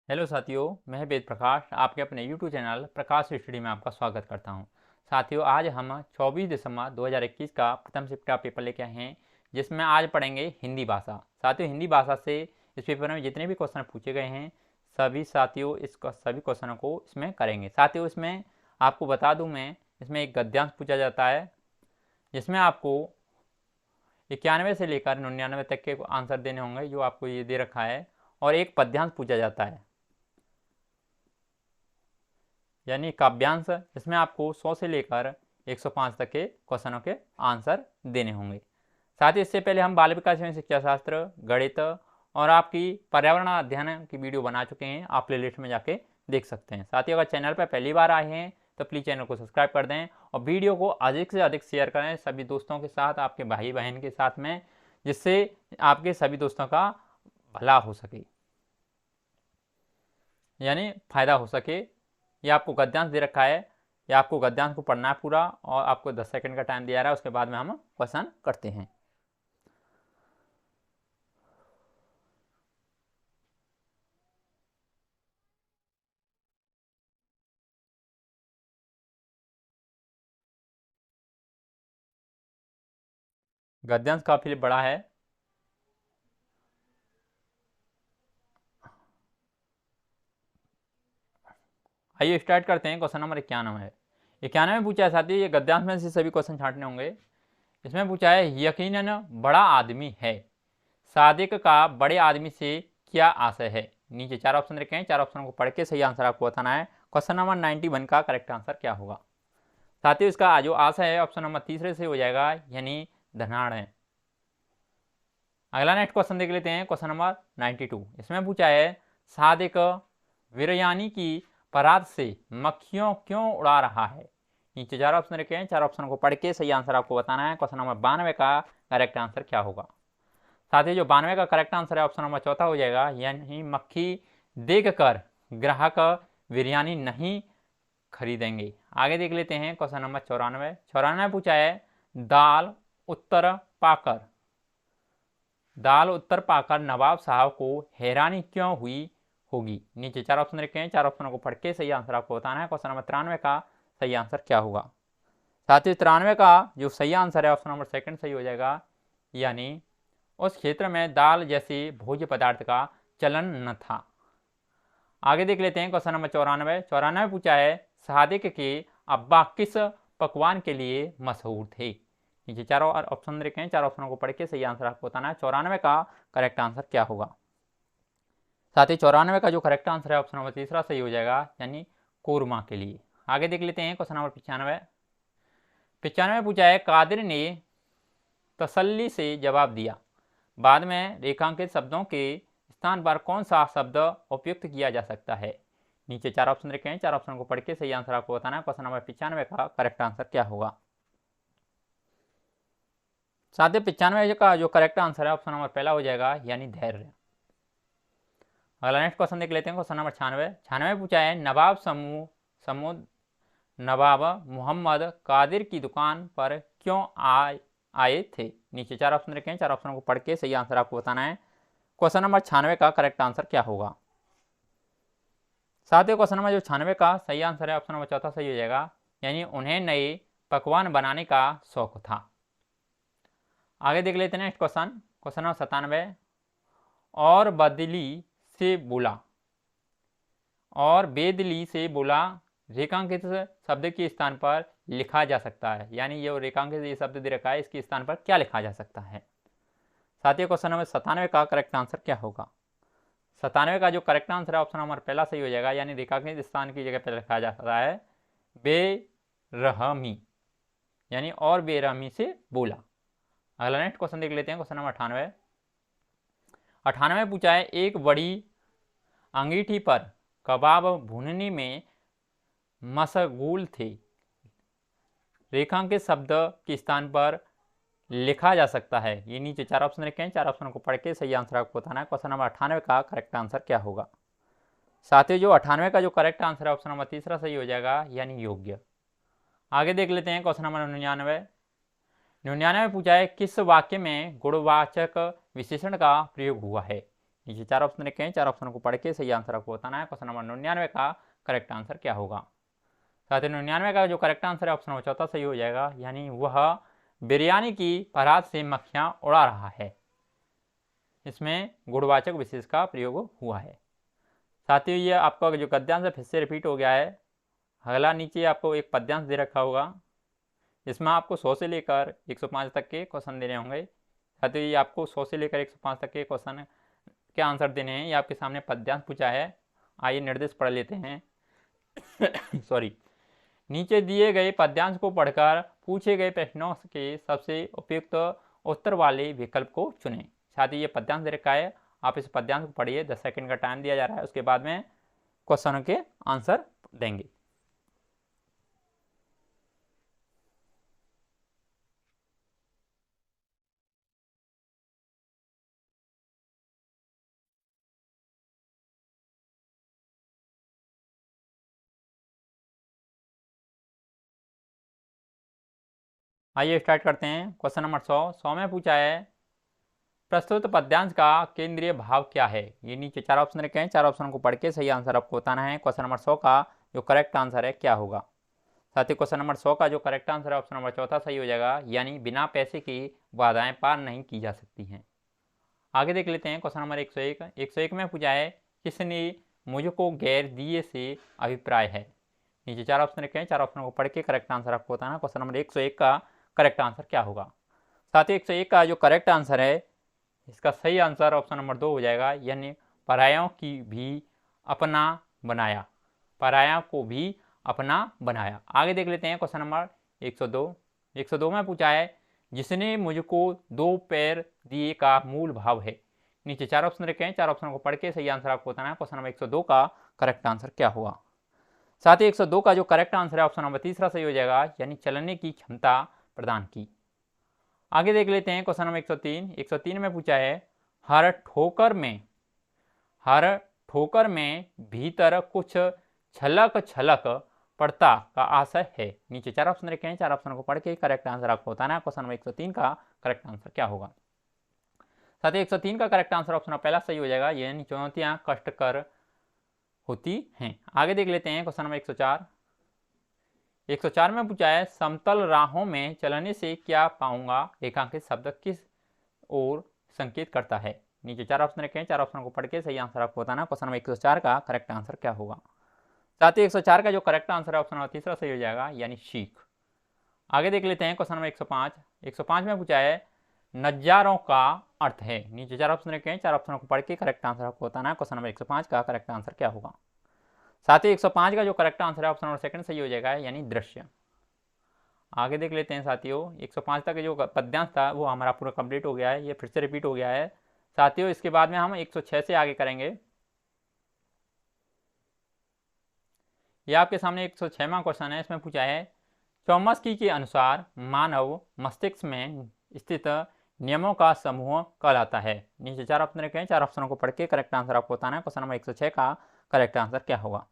Hello साथियों, मैं वेद प्रकाश आपके अपने यूट्यूब चैनल प्रकाश स्टडी में आपका स्वागत करता हूं। साथियों, आज हम 24 दिसंबर 2021 का प्रथम शिफ्ट का पेपर लेके आए हैं, जिसमें आज पढ़ेंगे हिंदी भाषा। साथियों, हिंदी भाषा से इस पेपर में जितने भी क्वेश्चन पूछे गए हैं सभी साथियों सभी क्वेश्चनों को इसमें करेंगे। साथियों, इसमें आपको बता दूँ मैं, इसमें एक गद्यांश पूछा जाता है जिसमें आपको 91 से लेकर 99 तक के आंसर देने होंगे, जो आपको ये दे रखा है, और एक पद्यांश पूछा जाता है यानी काव्यांश, इसमें आपको 100 से लेकर 105 तक के क्वेश्चनों के आंसर देने होंगे। साथ ही इससे पहले हम बाल विकास एवं शिक्षा शास्त्र, गणित और आपकी पर्यावरण अध्ययन की वीडियो बना चुके हैं, आप प्लेलिस्ट में जाके देख सकते हैं। साथ ही अगर चैनल पर पहली बार आए हैं तो प्लीज़ चैनल को सब्सक्राइब कर दें और वीडियो को अधिक से अधिक शेयर करें सभी दोस्तों के साथ, आपके भाई बहन के साथ में, जिससे आपके सभी दोस्तों का भला हो सके, यानी फायदा हो सके। ये आपको गद्यांश दे रखा है, या आपको गद्यांश को पढ़ना है पूरा, और आपको 10 सेकंड का टाइम दिया रहा है। उसके बाद में हम क्वेश्चन करते हैं। गद्यांश काफी बड़ा है। आइए स्टार्ट करते हैं। क्वेश्चन नंबर 91 है। 91 में पूछा है साथी, ये गद्यांश में से सभी क्वेश्चन छांटने होंगे। इसमें पूछा है, यकीनन बड़ा आदमी है, सादिक का बड़े आदमी से क्या आशय है। नीचे 4 ऑप्शन रखे हैं, 4 ऑप्शन को पढ़ के सही आंसर आपको बताना है। क्वेश्चन नंबर 91 का करेक्ट आंसर क्या होगा। साथियों, इसका जो आशय है ऑप्शन नंबर तीसरे से हो जाएगा, यानी धनाढ़ है। अगला नेक्स्ट क्वेश्चन देख लेते हैं। क्वेश्चन नंबर 92, इसमें पूछा है, सादिक वीरयानी की परात से मक्खियों क्यों उड़ा रहा है। नीचे 4 ऑप्शन रखे हैं, 4 ऑप्शन को पढ़ के सही आंसर आपको बताना है। क्वेश्चन नंबर 92 का करेक्ट आंसर क्या होगा। साथ ही जो 92 का करेक्ट आंसर है ऑप्शन नंबर चौथा हो जाएगा, यानी मक्खी देख कर ग्राहक बिरयानी नहीं खरीदेंगे। आगे देख लेते हैं क्वेश्चन नंबर 94 पूछा है, दाल उत्तर पाकर नवाब साहब को हैरानी क्यों हुई होगी। नीचे 4 ऑप्शन रखे हैं, 4 ऑप्शनों को पढ़ के सही आंसर आपको बताना है। क्वेश्चन नंबर 93 का सही आंसर क्या होगा। साथ ही 93 का जो सही आंसर है ऑप्शन नंबर सेकंड सही हो जाएगा, यानी उस क्षेत्र में दाल जैसे भोज्य पदार्थ का चलन न था। आगे देख लेते हैं क्वेश्चन नंबर 94 पूछा है, सादिक के अब्बा किस पकवान के लिए मशहूर थे। नीचे 4 ऑप्शन रखे हैं, 4 ऑप्शनों को पढ़ के सही आंसर आपको बताना है। 94 का करेक्ट आंसर क्या होगा। साथ ही 94 का जो करेक्ट आंसर है ऑप्शन नंबर तीसरा सही हो जाएगा, यानी कोरमा के लिए। आगे देख लेते हैं क्वेश्चन नंबर 95 पूछा है, कादिर ने तसल्ली से जवाब दिया, बाद में रेखांकित शब्दों के स्थान पर कौन सा शब्द उपयुक्त किया जा सकता है। नीचे 4 ऑप्शन रखे हैं, 4 ऑप्शन को पढ़ के सही आंसर आपको बताना है। क्वेश्चन नंबर 95 का करेक्ट आंसर क्या होगा। साथ ही 95 का जो करेक्ट आंसर है ऑप्शन नंबर पहला हो जाएगा, यानी धैर्य। अगला नेक्स्ट क्वेश्चन देख लेते हैं। क्वेश्चन नंबर 96 पूछा है, नवाब मोहम्मद कादिर की दुकान पर क्यों आए थे। नीचे 4 ऑप्शन रखे हैं, 4 ऑप्शनों को पढ़ के सही आंसर आपको बताना है। क्वेश्चन नंबर 96 का करेक्ट आंसर क्या होगा। साथ ही क्वेश्चन नंबर जो 96 का सही आंसर है ऑप्शन नंबर चौथा सही हो जाएगा, यानी उन्हें नए पकवान बनाने का शौक था। आगे देख लेते हैं नेक्स्ट क्वेश्चन नंबर 97, और बेदली से बोला रेखांकित शब्द के स्थान पर लिखा जा सकता है, यानी ये रेखांकित ये शब्द दे रखा है, इसके स्थान पर क्या लिखा जा सकता है। साथ ही क्वेश्चन नंबर 97 का करेक्ट आंसर क्या होगा। 97 का जो करेक्ट आंसर है ऑप्शन नंबर पहला सही हो जाएगा, यानी रेखांकित स्थान की जगह पर लिखा जा सकता है बेरहमी, यानी और बेरहमी से बोला। अगला नेक्स्ट क्वेश्चन देख लेते हैं। क्वेश्चन नंबर 98 पूछा है, एक बड़ी अंगीठी पर कबाब भूनने में मशगूल थे, रेखांकित शब्द के स्थान पर लिखा जा सकता है। ये नीचे 4 ऑप्शन रखे हैं, 4 ऑप्शन को पढ़ के सही आंसर आपको बताना है। क्वेश्चन नंबर 98 का करेक्ट आंसर क्या होगा। साथ ही जो 98 का जो करेक्ट आंसर है ऑप्शन नंबर तीसरा सही हो जाएगा, यानी योग्य। आगे देख लेते हैं क्वेश्चन नंबर 99 पूछा है, किस वाक्य में गुणवाचक विशेषण का प्रयोग हुआ है। नीचे 4 ऑप्शन रखे हैं, 4 ऑप्शन को पढ़ के सही आंसर आपको बताना है। क्वेश्चन नंबर 99 का करेक्ट आंसर क्या होगा। साथ ही 99 का जो करेक्ट आंसर है ऑप्शन नंबर चौथा सही हो जाएगा, यानी वह बिरयानी की परात से मक्खियां उड़ा रहा है। इसमें गुणवाचक विशेष का प्रयोग हुआ है। साथियों ये आपका जो गद्यांश है फिर से रिपीट हो गया है। अगला नीचे आपको एक पद्यांश दे रखा होगा, इसमें आपको 100 से लेकर 105 तक के क्वेश्चन देने होंगे। साथियों ये आपको 100 से लेकर 105 तक के क्वेश्चन के आंसर देने हैं। ये आपके सामने पद्यांश पूछा है, आइए निर्देश पढ़ लेते हैं। सॉरी। नीचे दिए गए पद्यांश को पढ़कर पूछे गए प्रश्नों के सबसे उपयुक्त उत्तर वाले विकल्प को चुनें। साथ ही ये पद्यांश दे रखा है, आप इस पद्यांश को पढ़िए, 10 सेकंड का टाइम दिया जा रहा है, उसके बाद में क्वेश्चनों के आंसर देंगे। आइए स्टार्ट करते हैं। क्वेश्चन नंबर 100 में पूछा है प्रस्तुत पद्यांश का केंद्रीय भाव क्या है। ये नीचे 4 ऑप्शन रखे हैं, 4 ऑप्शन को पढ़ के सही आंसर आपको बताना है। क्वेश्चन नंबर 100 का जो करेक्ट आंसर है क्या होगा। साथ ही क्वेश्चन नंबर 100 का जो करेक्ट आंसर है ऑप्शन नंबर चौथा सही हो जाएगा, यानी बिना पैसे की बाधाएं पार नहीं की जा सकती हैं। आगे देख लेते हैं क्वेश्चन नंबर 101। 101 में पूछा है किसने मुझको गैर दिए से अभिप्राय है। नीचे 4 ऑप्शन रखे हैं, 4 ऑप्शन को पढ़ के करेक्ट आंसर आपको बताना। क्वेश्चन नंबर 101 का करेक्ट आंसर क्या होगा। साथ ही 101 का जो करेक्ट आंसर है इसका सही आंसर ऑप्शन नंबर 2 हो जाएगा, यानी परायों की भी अपना बनाया, पराया को भी अपना बनाया। आगे देख लेते हैं क्वेश्चन नंबर 102। 102 में पूछा है जिसने मुझको 2 पैर दिए का मूल भाव है। नीचे 4 ऑप्शन रखे हैं, 4 ऑप्शन को पढ़ के सही आंसर आपको बताना है। क्वेश्चन नंबर 102 का करेक्ट आंसर क्या होगा। साथ ही 102 का जो करेक्ट आंसर है ऑप्शन नंबर तीसरा सही हो जाएगा, यानी चलने की क्षमता प्रदान की। आगे देख लेते हैं क्वेश्चन नंबर 103। 103 में पूछा है हर ठोकर में भीतर कुछ छलक छलक पड़ता का आशय है। नीचे 4 ऑप्शन रखे हैं, 4 ऑप्शन को पढ़ के करेक्ट आंसर आपको बताना है। क्वेश्चन नंबर 103 का करेक्ट आंसर क्या होगा। साथ ही 103 का करेक्ट आंसर ऑप्शन पहला सही हो जाएगा, यानी चुनौतियां कष्टकर होती हैं। आगे देख लेते हैं क्वेश्चन नंबर 104। 104 में पूछा है समतल राहों में चलने से क्या पाऊंगा रेखांकित शब्द किस ओर संकेत करता है। नीचे 4 ऑप्शन रखे हैं, 4 ऑप्शन को पढ़ के सही आंसर आपको बताना। क्वेश्चन नंबर 104 का करेक्ट आंसर क्या होगा। साथ ही 104 का जो करेक्ट आंसर है ऑप्शन नंबर तीसरा सही हो जाएगा, यानी सीख। आगे देख लेते हैं क्वेश्चन नंबर 105। 105 में पूछा है नजारों का अर्थ है। नीचे 4 ऑप्शन रखे हैं, 4 ऑप्शन को पढ़ के करेक्ट आंसर आपको बताना है। क्वेश्चन नंबर 105 का करेक्ट आंसर क्या होगा। साथ ही 105 का जो करेक्ट आंसर है ऑप्शन नंबर सेकंड सही हो जाएगा, यानी दृश्य। आगे देख लेते हैं साथियों, 105 तक जो पद्यांश था वो हमारा पूरा कंप्लीट हो गया है, ये फिर से रिपीट हो गया है साथियों। इसके बाद में हम 106 से आगे करेंगे। ये आपके सामने 106वां क्वेश्चन है। इसमें पूछा है चौमस्की के अनुसार मानव मस्तिष्क में स्थित नियमों का समूह कहलाता है। नीचे 4 ऑप्शन रखे हैं, 4 ऑप्शनों को पढ़ के करेक्ट आंसर आपको बताना है। क्वेश्चन नंबर 106 का करेक्ट आंसर क्या होगा।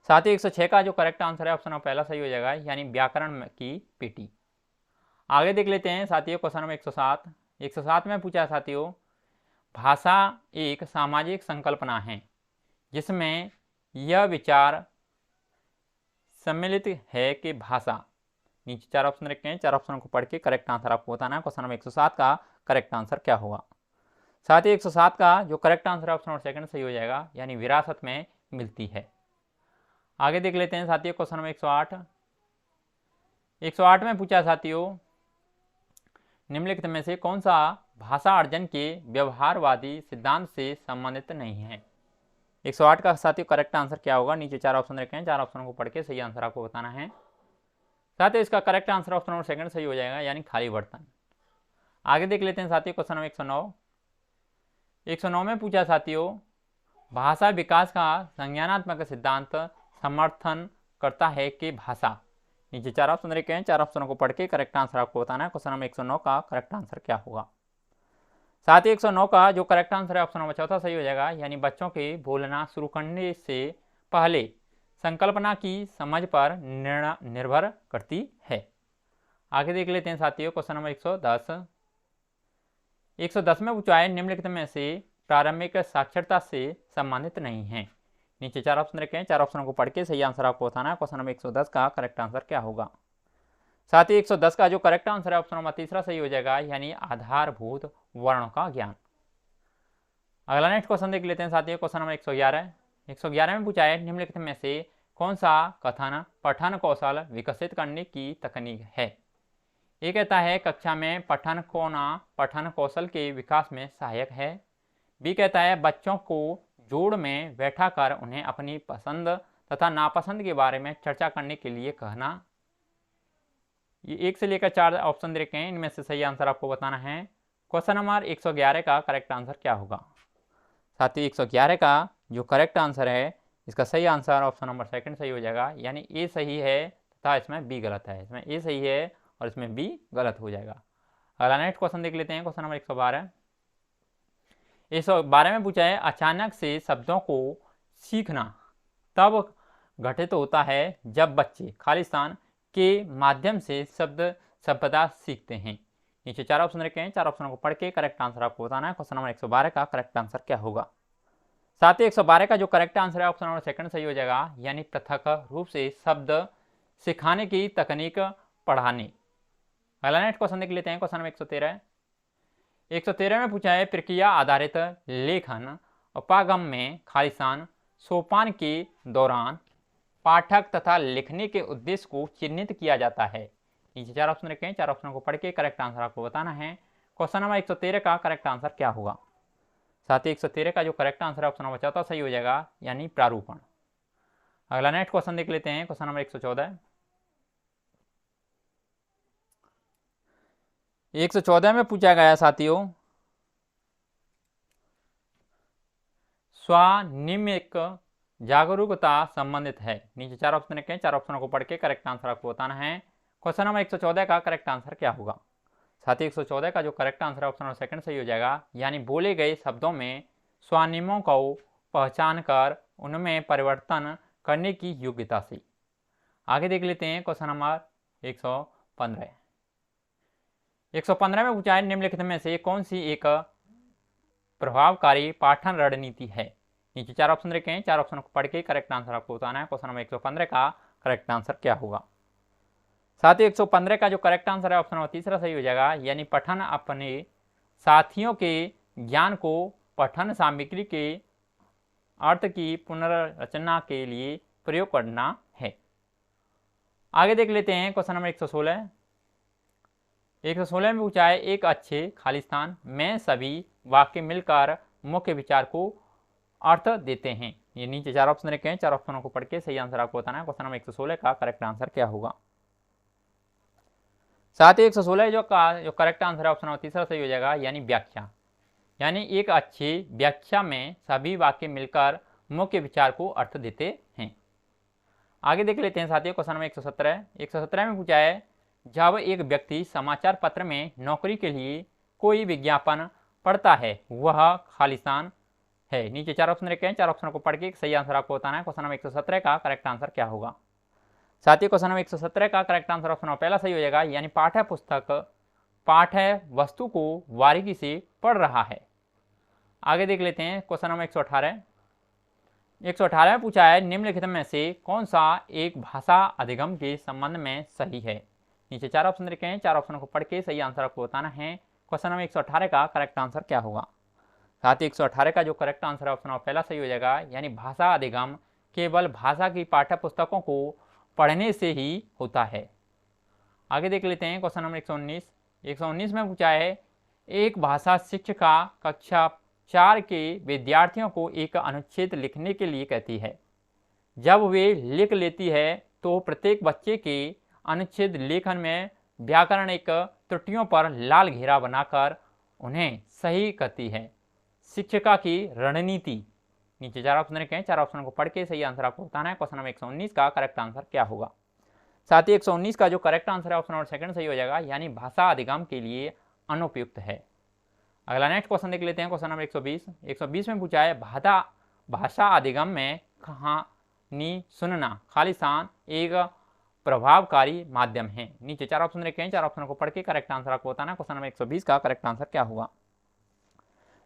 साथ ही 106 का जो करेक्ट आंसर है ऑप्शन नंबर पहला सही हो जाएगा, यानी व्याकरण की पेटी। आगे देख लेते हैं साथियों क्वेश्चन नंबर 107। 107 में पूछा है साथियों भाषा एक सामाजिक संकल्पना है जिसमें यह विचार सम्मिलित है कि भाषा। नीचे 4 ऑप्शन रखे हैं, 4 ऑप्शन को पढ़ के करेक्ट आंसर आपको बताना है। क्वेश्चन नंबर 107 का करेक्ट आंसर क्या होगा। साथ ही 107 का जो करेक्ट आंसर है ऑप्शन नंबर सेकंड सही हो जाएगा, यानी विरासत में मिलती है। आगे देख लेते हैं साथियों क्वेश्चन नंबर 108। 108 में पूछा साथियों निम्नलिखित में से कौन सा भाषा अर्जन के व्यवहारवादी सिद्धांत से संबंधित नहीं है। 108 का साथियों करेक्ट आंसर क्या होगा। नीचे 4 ऑप्शन रखे हैं, 4 ऑप्शन को पढ़ के सही आंसर आपको बताना है। साथ ही इसका correct answer option number second सही हो जाएगा, यानी खाली बर्तन। आगे देख लेते हैं साथियों क्वेश्चन नंबर 109। 109 में पूछा साथियों भाषा विकास का संज्ञानात्मक सिद्धांत समर्थन करता है कि भाषा। नीचे 4 ऑप्शन रखे हैं, 4 ऑप्शनों को पढ़ के करेक्ट आंसर आपको बताना है। क्वेश्चन नंबर 109 का करेक्ट आंसर क्या होगा। साथ ही 109 का जो करेक्ट आंसर है ऑप्शन नंबर चौथा सही हो जाएगा, यानी बच्चों के बोलना शुरू करने से पहले संकल्पना की समझ पर निर्भर करती है। आगे देख लेते हैं साथियों क्वेश्चन नंबर 110। 110 में पूछा है निम्नलिखित में से प्रारंभिक साक्षरता से संबंधित नहीं है। नीचे 4 ऑप्शन रखे हैं, 4 ऑप्शनों को पढ़ के सही आंसर आपको बताना है। क्वेश्चन नंबर 110 का करेक्ट आंसर क्या होगा। साथ ही 110 का जो करेक्ट आंसर है ऑप्शन नंबर तीसरा सही हो जाएगा, यानी आधारभूत वर्णों का ज्ञान। अगला नेक्स्ट क्वेश्चन देख लेते हैं साथियों। क्वेश्चन नंबर 111 में पूछा है निम्नलिखित में से कौन सा कथन पठन कौशल विकसित करने की तकनीक है। ये कहता है कक्षा में पठन पठन कौशल के विकास में सहायक है। बी कहता है बच्चों को जोड़ में बैठा कर उन्हें अपनी पसंद तथा नापसंद के बारे में चर्चा करने के लिए कहना। ये 1 से लेकर 4 ऑप्शन दे रखे हैं, इनमें से सही आंसर आपको बताना है। क्वेश्चन नंबर 111 का करेक्ट आंसर क्या होगा। साथ ही 111 का जो करेक्ट आंसर है इसका सही आंसर ऑप्शन नंबर सेकंड सही हो जाएगा, यानी ए सही है तथा इसमें बी गलत है। इसमें ए सही है और इसमें बी गलत हो जाएगा। अगला नेक्स्ट क्वेश्चन देख लेते हैं। क्वेश्चन नंबर 112 में पूछा है अचानक से शब्दों को सीखना तब घटित होता है जब बच्चे खाली स्थान के माध्यम से शब्दता सीखते हैं। नीचे 4 ऑप्शन रखे हैं, 4 ऑप्शनों को पढ़ के करेक्ट आंसर आपको बताना है। क्वेश्चन नंबर 112 का करेक्ट आंसर क्या होगा। साथ ही 112 का जो करेक्ट आंसर है ऑप्शन नंबर सेकंड सही हो जाएगा, यानी पृथक रूप से शब्द सिखाने की तकनीक पढ़ाने। अगला नेक्स्ट क्वेश्चन देख लेते हैं। क्वेश्चन नंबर 113 में पूछा है प्रक्रिया आधारित लेखन उपागम में खाली स्थान सोपान के दौरान पाठक तथा लिखने के उद्देश्य को चिन्हित किया जाता है। नीचे 4 ऑप्शन रखे हैं, 4 ऑप्शनों को पढ़ के करेक्ट आंसर आपको बताना है। क्वेश्चन नंबर 113 का करेक्ट आंसर क्या होगा। साथ ही 113 का जो करेक्ट आंसर है ऑप्शन नंबर 4 सही हो जाएगा, यानी प्रारूपण। अगला नेक्स्ट क्वेश्चन देख लेते हैं। क्वेश्चन नंबर 114 में पूछा गया साथियों स्वनिमिक जागरूकता संबंधित है। नीचे 4 ऑप्शन रखे हैं, 4 ऑप्शनों को पढ़ के करेक्ट आंसर आपको बताना है। क्वेश्चन नंबर 114 का करेक्ट आंसर क्या होगा। साथ ही 114 का जो करेक्ट आंसर है ऑप्शन नंबर सेकंड सही हो जाएगा, यानी बोले गए शब्दों में स्वनियमों को पहचान कर उनमें परिवर्तन करने की योग्यता से। आगे देख लेते हैं। क्वेश्चन नंबर 115 में पूछा है निम्नलिखित में से कौन सी एक प्रभावकारी पाठन रणनीति है। नीचे 4 ऑप्शन रखे हैं, 4 ऑप्शन को पढ़ के करेक्ट आंसर आपको बताना है। क्वेश्चन नंबर 115 का करेक्ट आंसर क्या होगा। साथ ही 115 का जो करेक्ट आंसर है ऑप्शन नंबर तीसरा सही हो जाएगा, यानी पठन अपने साथियों के ज्ञान को पठन सामग्री के अर्थ की पुनर्रचना के लिए प्रयोग करना है। आगे देख लेते हैं। क्वेश्चन नंबर 116 में पूछा है एक अच्छे खाली स्थान में सभी वाक्य मिलकर मुख्य विचार को अर्थ देते हैं। ये नीचे 4 ऑप्शन रखे हैं, 4 ऑप्शनों को पढ़ के सही आंसर आपको बताना है। क्वेश्चन नंबर 116 का करेक्ट आंसर क्या होगा। साथ ही 116 जो करेक्ट आंसर है ऑप्शन नंबर तीसरा सही हो जाएगा, यानी व्याख्या, यानी एक अच्छी व्याख्या में सभी वाक्य मिलकर मुख्य विचार को अर्थ देते हैं। आगे देख लेते हैं साथियों। क्वेश्चन नंबर 117 में पूछा है जब एक व्यक्ति समाचार पत्र में नौकरी के लिए कोई विज्ञापन पढ़ता है वह खाली स्थान है। नीचे 4 ऑप्शन रखे हैं, 4 ऑप्शनों को पढ़ के सही आंसर आपको बताना है। क्वेश्चन नंबर 117 का करेक्ट आंसर क्या होगा। साथ ही क्वेश्चन नंबर 117 का करेक्ट आंसर ऑप्शन नंबर पहला सही हो जाएगा, यानी पाठ्य वस्तु को बारीकी से पढ़ रहा है। आगे देख लेते हैं। क्वेश्चन नंबर 118 में पूछा है निम्नलिखित में से कौन सा एक भाषा अधिगम के संबंध में सही है। नीचे 4 ऑप्शन रखे हैं, 4 ऑप्शनों को पढ़ के सही आंसर आपको बताना है। क्वेश्चन नंबर 118 का करेक्ट आंसर क्या होगा। साथ ही 118 का जो करेक्ट आंसर है ऑप्शन नंबर पहला सही हो जाएगा, यानी भाषा अधिगम केवल भाषा की पाठ्य पुस्तकों को पढ़ने से ही होता है। आगे देख लेते हैं। क्वेश्चन नंबर 119 में पूछा है एक भाषा शिक्षिका कक्षा 4 के विद्यार्थियों को एक अनुच्छेद लिखने के लिए कहती है। जब वे लिख लेती है तो प्रत्येक बच्चे के अनुच्छेद लेखन में व्याकरणिक त्रुटियों पर लाल घेरा बनाकर उन्हें सही करती है। शिक्षिका की रणनीति। नीचे 4 ऑप्शन रखे हैं, 4 ऑप्शन को पढ़ के सही आंसर आपको बताना है। क्वेश्चन नंबर 119 का करेक्ट आंसर क्या होगा। साथ ही 119 का जो करेक्ट आंसर है ऑप्शन नंबर सेकंड सही हो जाएगा, यानी भाषा अधिगम के लिए अनुपयुक्त है। अगला नेक्स्ट क्वेश्चन देख लेते हैं। क्वेश्चन नंबर 120 में पूछा है भाषा अधिगम में कहानी सुनना खाली स्थान एक प्रभावकारी माध्यम है। नीचे 4 ऑप्शन रखे हैं, 4 ऑप्शनों को पढ़ के करेक्ट आंसर आपको बताना है। क्वेश्चन नंबर 120 का करेक्ट आंसर क्या होगा।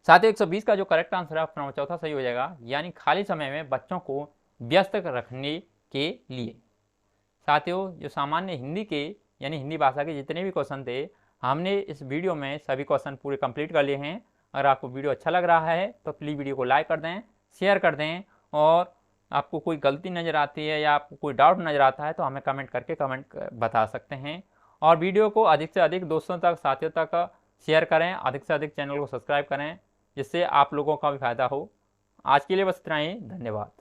साथियों 120 का जो करेक्ट आंसर है ऑप्शन नंबर चौथा सही हो जाएगा, यानी खाली समय में बच्चों को व्यस्त रखने के लिए। साथियों जो सामान्य हिंदी के यानी हिंदी भाषा के जितने भी क्वेश्चन थे हमने इस वीडियो में सभी क्वेश्चन पूरे कंप्लीट कर लिए हैं। अगर आपको वीडियो अच्छा लग रहा है तो प्लीज़ वीडियो को लाइक कर दें, शेयर कर दें, और आपको कोई गलती नज़र आती है या आपको कोई डाउट नज़र आता है तो हमें कमेंट करके बता सकते हैं। और वीडियो को अधिक से अधिक दोस्तों तक, साथियों तक शेयर करें, अधिक से अधिक चैनल को सब्सक्राइब करें, जिससे आप लोगों का भी फायदा हो। आज के लिए बस इतना ही, धन्यवाद।